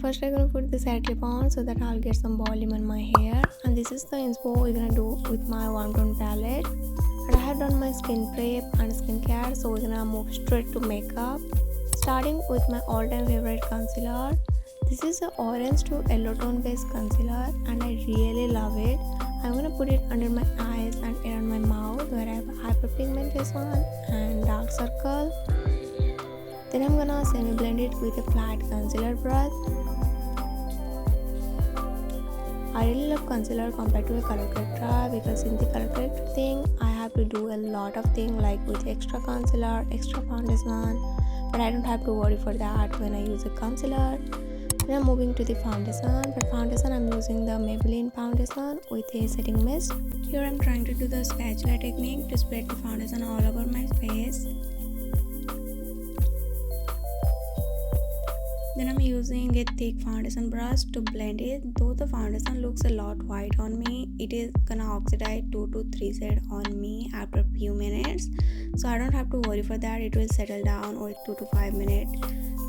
first I'm gonna put this hair clip on so that I'll get some volume on my hair. And this is the inspo we're gonna do with my warm tone palette. And I have done my skin prep and skincare, so we're gonna move straight to makeup. Starting with my all-time favorite concealer. This is a orange to yellow tone based concealer and I really love it. I'm gonna put it under my eyes and around my mouth where I have hyperpigmentation and dark circle. Then I'm gonna semi blend it with a flat concealer brush. I really love concealer compared to a color corrector because in the color corrector thing I have to do a lot of things like with extra concealer, extra foundation, but I don't have to worry for that when I use a concealer. Then I'm moving to the foundation. For foundation I'm using the Maybelline foundation with a setting mist. Here I'm trying to do the spatula technique to spread the foundation all over my face. Then I'm using a thick foundation brush to blend it. Though the foundation looks a lot white on me, it is gonna oxidize 2 to 3 shades on me after a few minutes. So I don't have to worry for that, it will settle down with 2 to 5 minutes.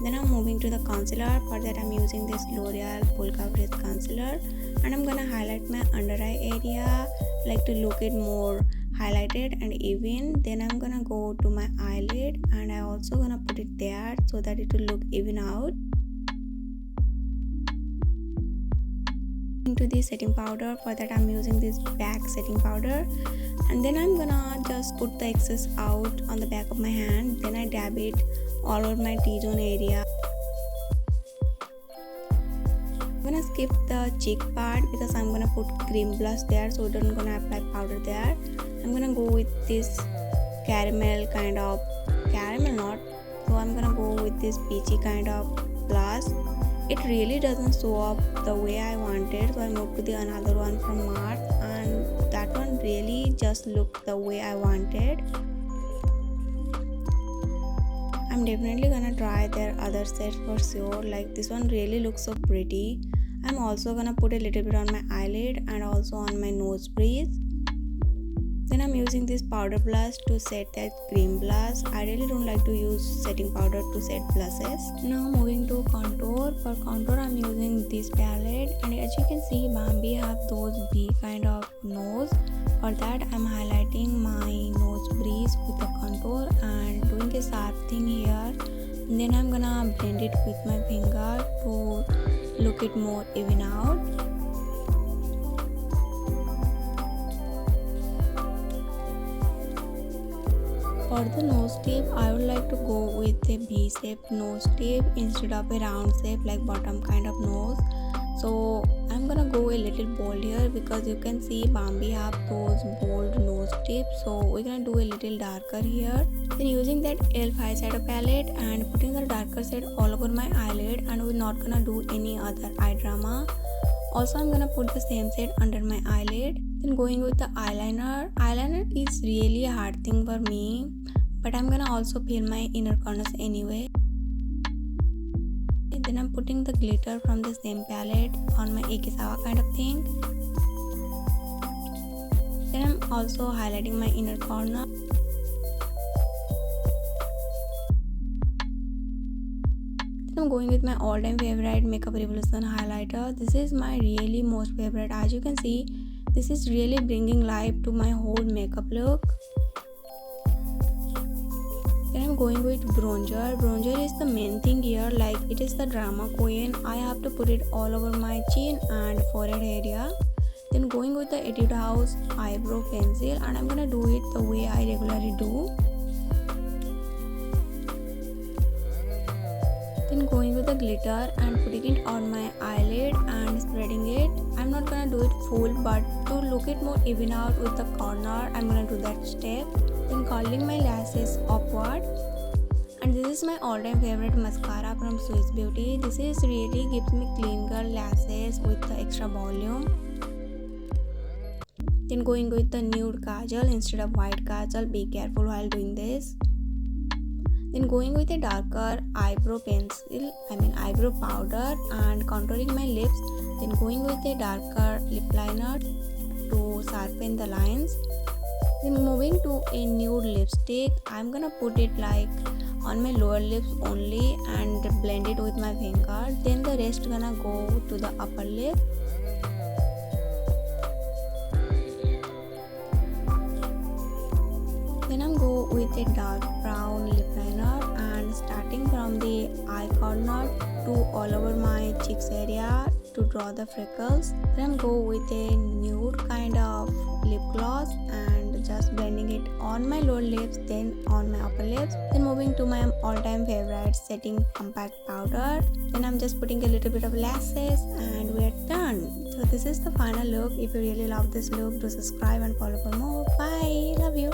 Then I'm moving to the concealer. For that I'm using this L'Oreal Full Coverage Concealer. And I'm gonna highlight my under eye area, like to look it more highlighted and even. Then I'm gonna go to my eyelid and I also gonna put it there so that it will look even out. Into the setting powder. For that I'm using this back setting powder, and then I'm gonna just put the excess out on the back of my hand. Then I dab it all over my T-zone area. I'm gonna skip the cheek part because I'm gonna put cream blush there, so I'm gonna apply powder there. I'm gonna go with this caramel not, so I'm gonna go with this peachy kind of blush. It really doesn't show up the way I wanted, so I moved to the another one from Mart, and that one really just looked the way I wanted. I'm definitely gonna try their other sets for sure. Like this one really looks so pretty. I'm also gonna put a little bit on my eyelid and also on my nose bridge. Then I'm using this powder blush to set that cream blush. I really don't like to use setting powder to set blushes. Now moving to contour. For contour I'm using this palette, and as you can see Bambi have those big kind of nose. For that I'm highlighting my nose bridge with the contour and doing a sharp thing here. And then I'm gonna blend it with my finger to look it more even out. For the nose tip, I would like to go with a V-shaped nose tip instead of a round shape like bottom kind of nose. So I'm gonna go a little bold here because you can see Bambi have those bold nose tips. So we're gonna do a little darker here. Then using that e.l.f. eyeshadow palette and putting the darker shade all over my eyelid, and we're not gonna do any other eye drama. Also I'm gonna put the same shade under my eyelid. Then going with the eyeliner. Eyeliner is really a hard thing for me, but I'm gonna also fill my inner corners anyway. Then I'm putting the glitter from the same palette on my Ekisawa kind of thing. Then I'm also highlighting my inner corner. Then I'm going with my all-time favorite Makeup Revolution highlighter. This is my really most favorite. As you can see, this is really bringing life to my whole makeup look. Then I'm going with bronzer. Bronzer is the main thing here, like it is the drama queen. I have to put it all over my chin and forehead area. Then going with the Etude House eyebrow pencil, and I'm gonna do it the way I regularly do. Then going with the glitter and putting it on my eyelid and spreading it. I'm not gonna do it full, but to look it more even out with the corner, I'm gonna do that step. Then curling my lashes upward. And this is my all-time favorite mascara from Swiss Beauty. This is really gives me clean girl lashes with the extra volume. Then going with the nude kajal instead of white kajal. Be careful while doing this. Then going with a darker eyebrow eyebrow powder and contouring my lips. Then going with a darker lip liner to sharpen the lines. Then moving to a nude lipstick, I'm gonna put it like on my lower lips only and blend it with my finger. Then the rest gonna go to the upper lip. Then I'm go with a dark brown lip liner and starting from the eye corner to all over my cheeks area to draw the freckles. Then I'm go with a nude kind of lip gloss and just blending it on my lower lips, then on my upper lips. Then moving to my all-time favorite setting compact powder. Then I'm just putting a little bit of lashes and we're done. So this is the final look. If you really love this look, do subscribe and follow for more. Bye. Love you.